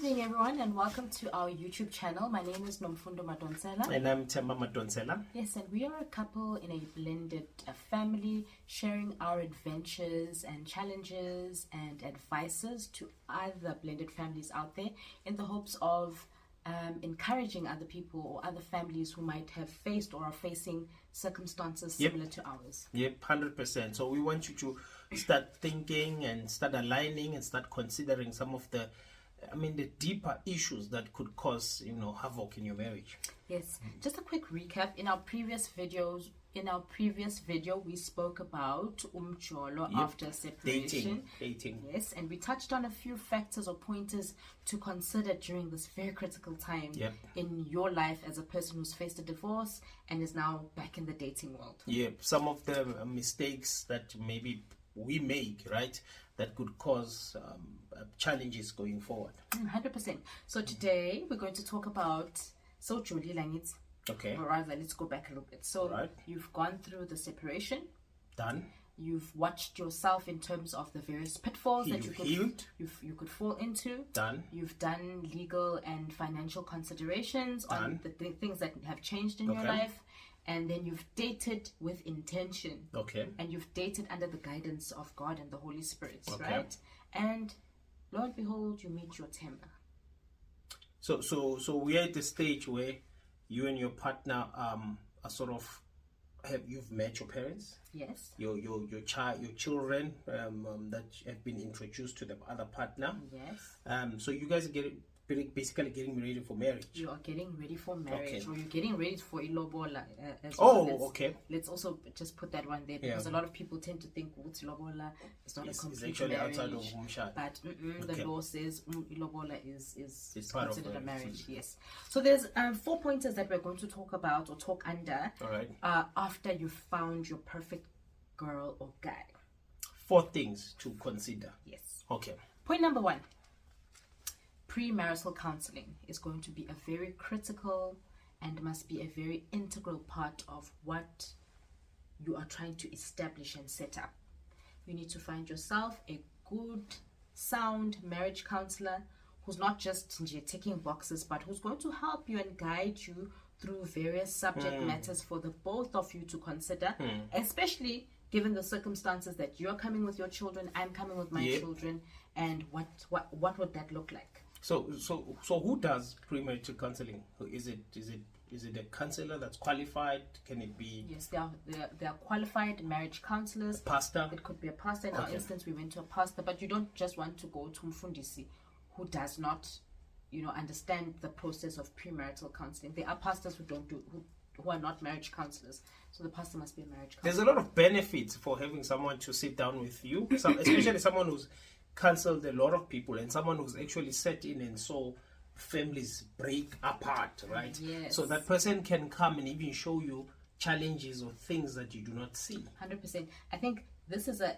evening, everyone, and welcome to our YouTube channel. My name is Nomfundo Madonsela. And I'm Temba Madonsela. Yes, and we are a couple in a blended family, sharing our adventures and challenges and advices to other blended families out there in the hopes of encouraging other people or other families who might have faced or are facing circumstances similar to ours. Yep, 100%. So we want you to start thinking and start aligning and start considering some of the deeper issues that could cause, havoc in your marriage. Yes. Just a quick recap. In our previous video, we spoke about umjolo after separation. Dating. Yes, and we touched on a few factors or pointers to consider during this very critical time in your life as a person who's faced a divorce and is now back in the dating world. Yep. Some of the mistakes that maybe we make, right, that could cause challenges going forward. 100%. So today we're going to talk about Julie Langitz. Okay. Or rather, let's go back a little bit. So you've gone through the separation. Done. You've watched yourself in terms of the various pitfalls that you could fall into. Done. You've done legal and financial considerations on the things that have changed in your life. And then you've dated with intention. Okay. And you've dated under the guidance of God and the Holy Spirit, right? And lo and behold, you meet your Temba. So we're at the stage where you and your partner are sort of you've met your parents. Yes. Your children that have been introduced to the other partner. Yes. So you guys are basically getting ready for marriage. You are getting ready for marriage, or you're getting ready for ilobola as well. Okay. Let's also just put that one there, because a lot of people tend to think ilobola is not a complete actually marriage, outside of umshado. But the law says ilobola is considered a marriage. Yes. So there's 4 pointers that we're going to talk about or talk under. All right. After you've found your perfect girl or guy. 4 things to consider. Yes. Okay. Point number 1. Premarital counseling is going to be a very critical and must be a very integral part of what you are trying to establish and set up. You need to find yourself a good, sound marriage counselor who's not just ticking boxes, but who's going to help you and guide you through various subject matters for the both of you to consider, especially given the circumstances that you're coming with your children, I'm coming with my children, and what would that look like? So who does premarital counseling? Is it a counselor that's qualified? Can it be? Yes, they are qualified marriage counselors. A pastor? It could be a pastor. In our instance, we went to a pastor, but you don't just want to go to Mfundisi who does not, understand the process of premarital counseling. There are pastors who are not marriage counselors. So the pastor must be a marriage counselor. There's a lot of benefits for having someone to sit down with you, especially someone who's counseled a lot of people and someone who's actually sat in and saw families break apart, right? Yes. So that person can come and even show you challenges or things that you do not see. 100%. I think this is a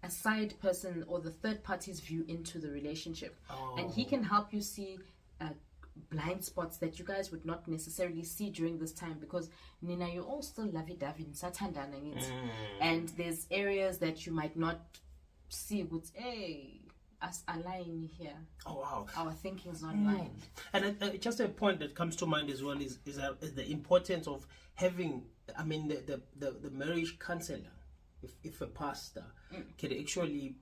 side person or the third party's view into the relationship. And he can help you see blind spots that you guys would not necessarily see during this time, because Nina, you're all still lovey-dovey and there's areas that you might not see with us align here. Oh wow, our thinking is not aligned. And just a point that comes to mind as well is the importance of having the marriage counselor, if a pastor can actually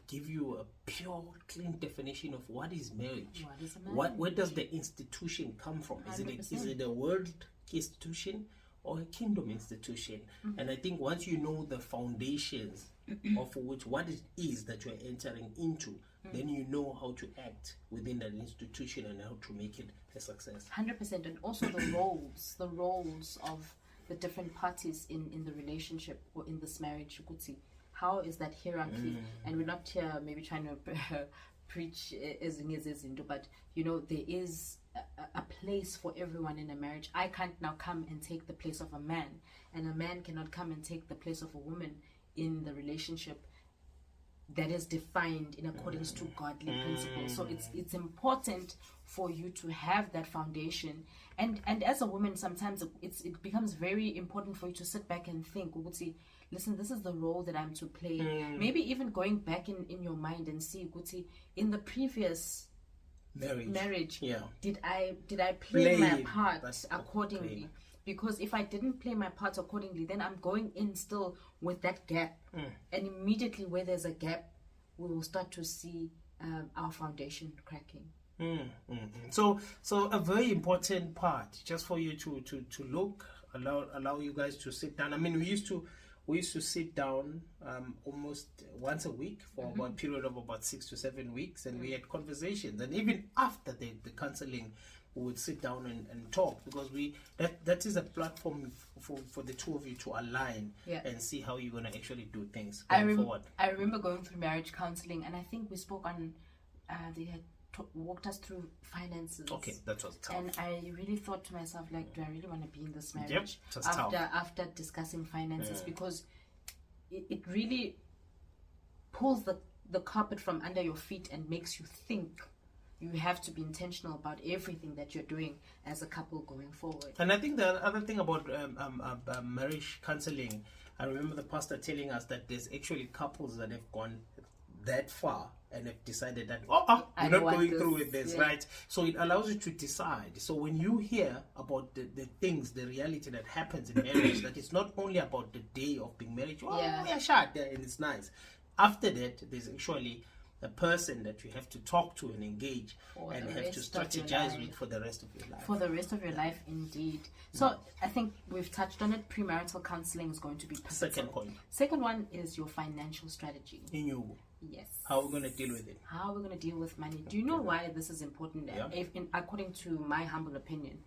give you a pure, clean definition of what is marriage. What is a marriage? Where does the institution come from? Is it a world institution or a kingdom institution? And I think once you know the foundations of what it is that you're entering into, then you know how to act within that institution and how to make it a success. 100%. And also the roles of the different parties in the relationship or in this marriage. You could see how is that hierarchy, and we're not here maybe trying to preach but there is a place for everyone in a marriage. I can't now come and take the place of a man, and a man cannot come and take the place of a woman in the relationship that is defined in accordance to godly principles. So it's important for you to have that foundation, and as a woman sometimes it becomes very important for you to sit back and think, listen, this is the role that I'm to play. Maybe even going back in your mind and see, Guti, in the previous marriage, did I play my part accordingly? Because if I didn't play my part accordingly, then I'm going in still with that gap. And immediately where there's a gap, we will start to see our foundation cracking. So a very important part, just for you to look, allow you guys to sit down. I mean, we used to sit down almost once a week for about a period of about 6 to 7 weeks, and we had conversations. And even after the counseling, we would sit down and talk, because that is a platform for the two of you to align and see how you're going to actually do things going forward. I remember going through marriage counseling, and I think we spoke on they had walked us through finances. Okay, that was tough. And I really thought to myself, like, do I really want to be in this marriage? Yep, after discussing finances, because it really pulls the carpet from under your feet and makes you think. You have to be intentional about everything that you're doing as a couple going forward. And I think the other thing about marriage counseling, I remember the pastor telling us that there's actually couples that have gone that far and have decided that we're not going through with this, right? So it allows you to decide. So when you hear about the things, the reality that happens in marriage, that it's not only about the day of being married, yeah, shot there and it's nice. After that, there's actually a person that you have to talk to and engage and have to strategize with for the rest of your life. For the rest of your life, indeed. So I think we've touched on it. Premarital counseling is going to be pivotal. Second point. Second one is your financial strategy. In you. Yes. How are we going to deal with it? How are we going to deal with money? Do you know why this is important? According to my humble opinion,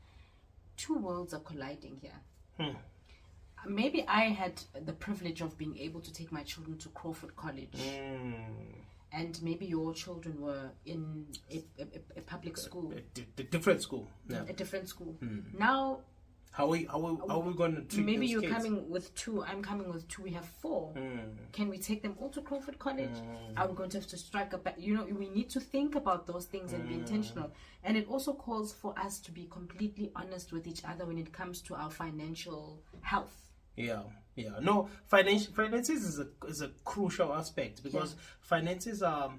two worlds are colliding here. Maybe I had the privilege of being able to take my children to Crawford College. And maybe your children were in a public school. A different school. Yeah. A different school. Now, how are we going to treat maybe those you're kids? coming with 2, I'm coming with 2, we have 4. Can we take them all to Crawford College? Are we going to have to strike a we need to think about those things and be intentional. And it also calls for us to be completely honest with each other when it comes to our financial health. Yeah. No, finances is a crucial aspect, because finances are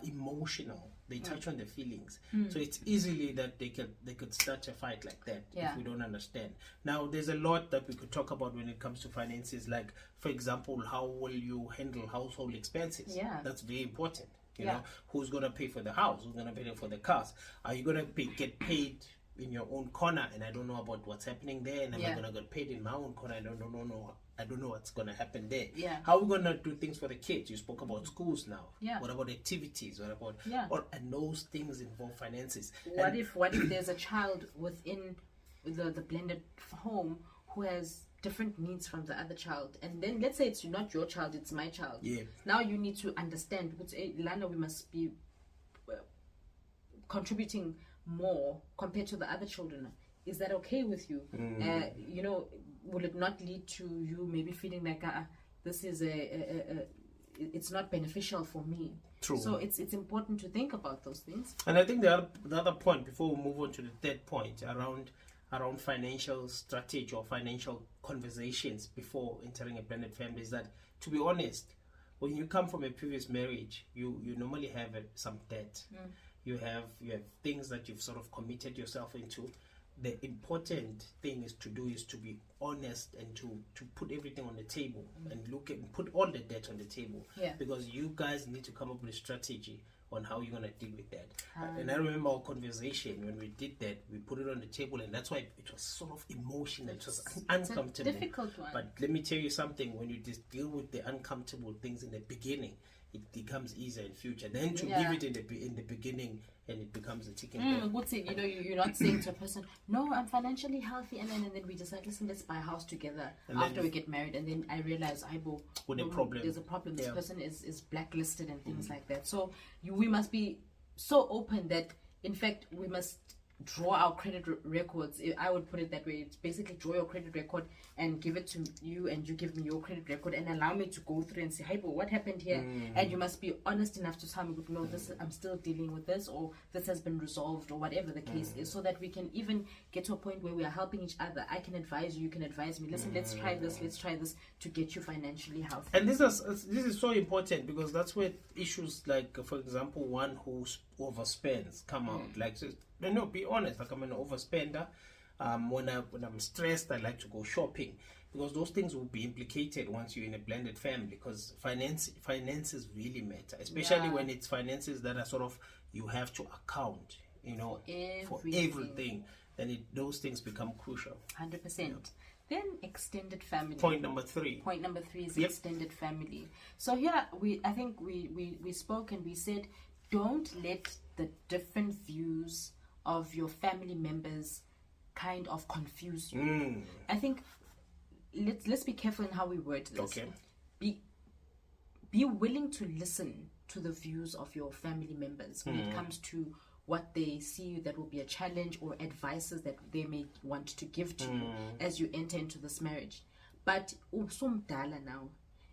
emotional. They touch on the feelings, so it's easily that they could start a fight like that if we don't understand. Now, there's a lot that we could talk about when it comes to finances. Like, for example, how will you handle household expenses? Yeah, that's very important. You know, who's gonna pay for the house? Who's gonna pay for the cars? Are you gonna get paid in your own corner, and I don't know about what's happening there, and I'm not gonna get paid in my own corner? I don't know what's gonna happen there. How are we gonna do things for the kids? You spoke about schools now. What about activities? What about and those things involve finances. What if there's a child within the blended home who has different needs from the other child, and then let's say it's not your child, it's my child. Now you need to understand, because Lana, we must be contributing more compared to the other children. Is that okay with you? Will it not lead to you maybe feeling like this is it's not beneficial for me? True. So it's important to think about those things. And I think the other point, before we move on to the third point, around financial strategy or financial conversations before entering a blended family, is that, to be honest, when you come from a previous marriage, you normally have some debt. You have things that you've sort of committed yourself into. The important thing is to be honest and to put everything on the table and put all the debt on the table, because you guys need to come up with a strategy on how you're going to deal with that. And I remember our conversation when we did that. We put it on the table, and that's why it was sort of emotional. It was uncomfortable. It's a difficult one. But let me tell you something: when you just deal with the uncomfortable things in the beginning, it becomes easier in future. Then to leave it in the beginning, and it becomes a ticking bomb. You're not saying to a person, no, I'm financially healthy, and then we decide, listen, let's buy a house together after we get married, and then I realize there's a problem. This person is blacklisted and things like that. So we must be so open that, in fact, we must draw our credit records. I would put it that way. It's basically draw your credit record and give it to you, and you give me your credit record and allow me to go through and say, hey, but what happened here? And you must be honest enough to tell me, no, this I'm still dealing with this, or this has been resolved, or whatever the case is, so that we can even get to a point where we are helping each other. I can advise you, you can advise me. Listen, let's try this to get you financially healthy. And this is so important, because that's where issues like, for example, one who overspends come out. Like, so, no, be honest. Like, I'm an overspender. When I'm stressed, I like to go shopping, because those things will be implicated once you're in a blended family. Because finances really matter, especially when it's finances that are sort of, you have to account, for everything. Then those things become crucial. 100%. Then extended family. Point number 3. Point number 3 is extended family. So here I think we spoke and we said, don't let the different views of your family members kind of confuse you. I think let's be careful in how we word this. Okay. Be willing to listen to the views of your family members when it comes to what they see that will be a challenge, or advices that they may want to give to you as you enter into this marriage. But usumdala now,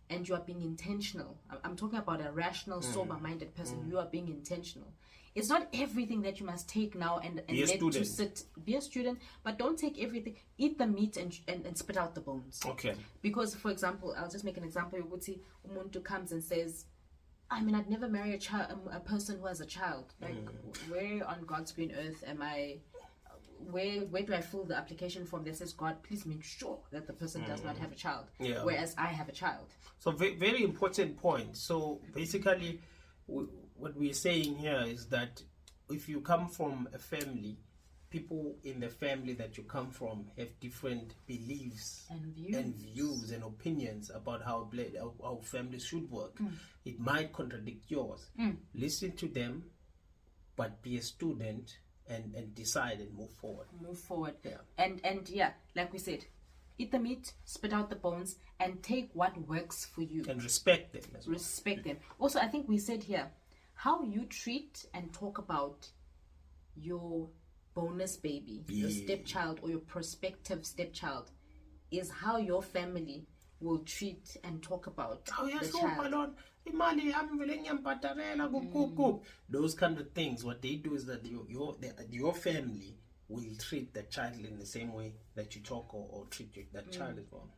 and you are being intentional. I'm talking about a rational, sober-minded person. You are being intentional. It's not everything that you must take now and let you sit. Be a student, but don't take everything. Eat the meat and spit out the bones. Okay. Because, for example, I'll just make an example. Ukuthi umuntu comes and says, I'd never marry a person who has a child. Like, where on God's green earth am I? Where do I fill the application form that says, God, please make sure that the person does not have a child, whereas I have a child? So very important point. So basically, what we're saying here is that if you come from a family, people in the family that you come from have different beliefs and views and opinions about how families should work. It might contradict yours. Listen to them, but be a student and decide and move forward. Yeah. And like we said, eat the meat, spit out the bones, and take what works for you. And respect them as well. Respect them. Also, I think we said here, how you treat and talk about your bonus baby, your stepchild, or your prospective stepchild, is how your family will treat and talk about the child. Those kind of things. What they do is that your family will treat the child in the same way that you talk or treat that child as well.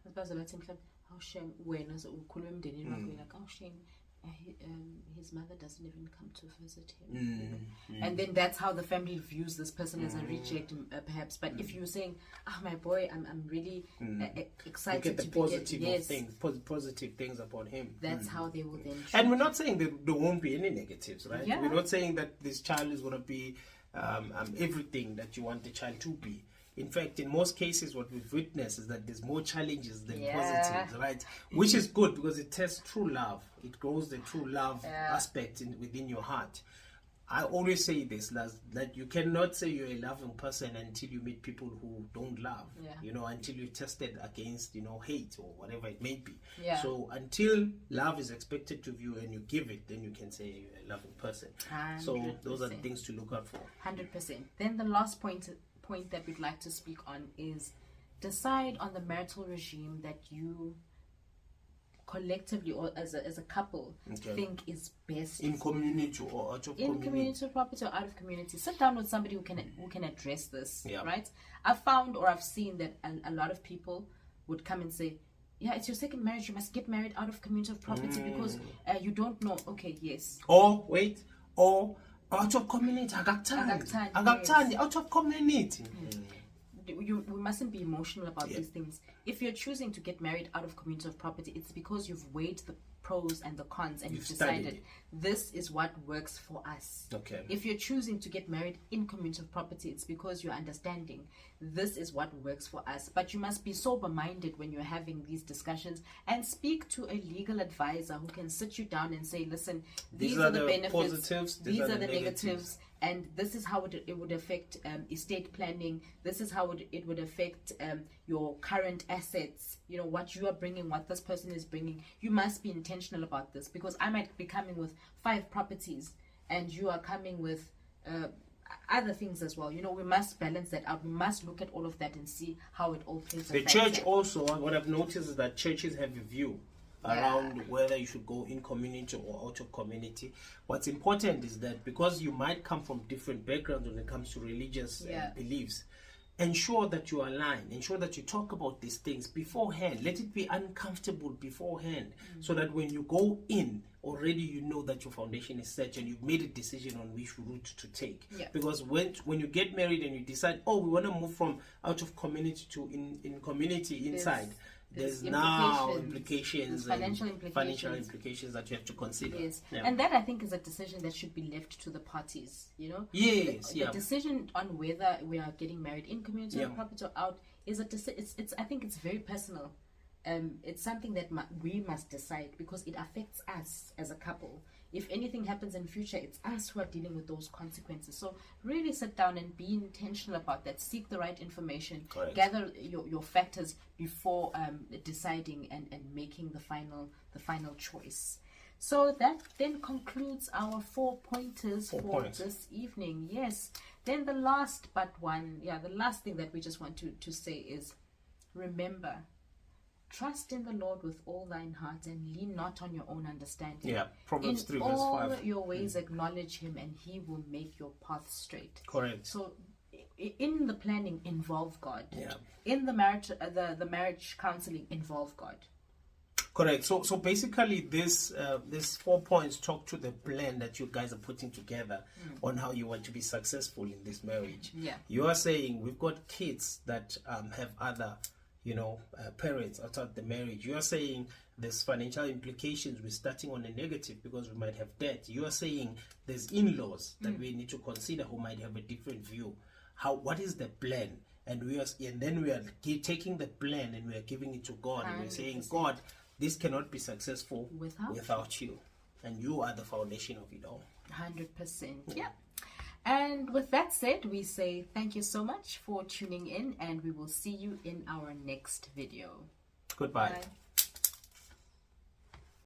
His mother doesn't even come to visit him, and then that's how the family views this person as a reject, perhaps. But if you're saying, my boy, I'm really excited to positive things about him, that's how they will then treat. And we're not saying that there won't be any negatives, right? We're not saying that this child is going to be everything that you want the child to be. In fact, in most cases, what we've witnessed is that there's more challenges than positives, right? Which is good, because it tests true love. It grows the true love aspect within your heart. I always say this, that you cannot say you're a loving person until you meet people who don't love, until you're tested against, hate or whatever it may be. Yeah. So until love is expected of you and you give it, then you can say you're a loving person. 100%. So those are the things to look out for. 100%. Then the last point that we'd like to speak on is decide on the marital regime that you collectively or as a couple think is best in community or out of community. In community property or out of community. Sit down with somebody who can address this, right? I've found or I've seen that a lot of people would come and say, it's your second marriage, you must get married out of community of property because you don't know. Okay, yes. Or out of community, out of community. We mustn't be emotional about these things. If you're choosing to get married out of community of property, it's because you've weighed the pros and the cons and you've decided this is what works for us. Okay. If you're choosing to get married in community of property, it's because you're understanding this is what works for us. But you must be sober-minded when you're having these discussions and speak to a legal advisor who can sit you down and say, listen, these are the benefits, positives, these are the negatives, and this is how it would affect estate planning. This is how it would affect your current assets. What you are bringing, what this person is bringing. You must be intentional about this, because I might be coming with 5 properties and you are coming with I other things as well. You know, we must balance that out. We must look at all of that and see how it all plays. The church also, what I've noticed is that churches have a view around whether you should go in community or out of community. What's important is that because you might come from different backgrounds when it comes to religious beliefs, ensure that you align, ensure that you talk about these things beforehand. Let it be uncomfortable beforehand, so that when you go in, already you know that your foundation is set and you've made a decision on which route to take. Because when you get married and you decide, oh, we want to move from out of community to in community inside, there's now implications, financial implications that you have to consider. And that, I think, is a decision that should be left to the parties, you know. The decision on whether we are getting married in community or property or out is it's I think it's very personal. It's something that we must decide, because it affects us as a couple. If anything happens in future, it's us who are dealing with those consequences. So really sit down and be intentional about that. Seek the right information. Gather your factors before deciding and making the final choice. So that then concludes our 4 pointers for this evening. Yes. Then the last thing that we just want to say is, remember, trust in the Lord with all thine heart and lean not on your own understanding. Proverbs 3 verse 5. In all your ways acknowledge him and he will make your path straight. So in the planning, involve God. In the marriage counseling, involve God. So basically this 4 points talk to the plan that you guys are putting together on how you want to be successful in this marriage. You are saying we've got kids that have other parents outside the marriage. You are saying there's financial implications. We're starting on a negative because we might have debt. You are saying there's in-laws that we need to consider who might have a different view. What is the plan? And then we are taking the plan and we are giving it to God, 100%. And we're saying, God, this cannot be successful without you, and you are the foundation of it all. 100%. And with that said, we say thank you so much for tuning in, and we will see you in our next video. Goodbye. Bye.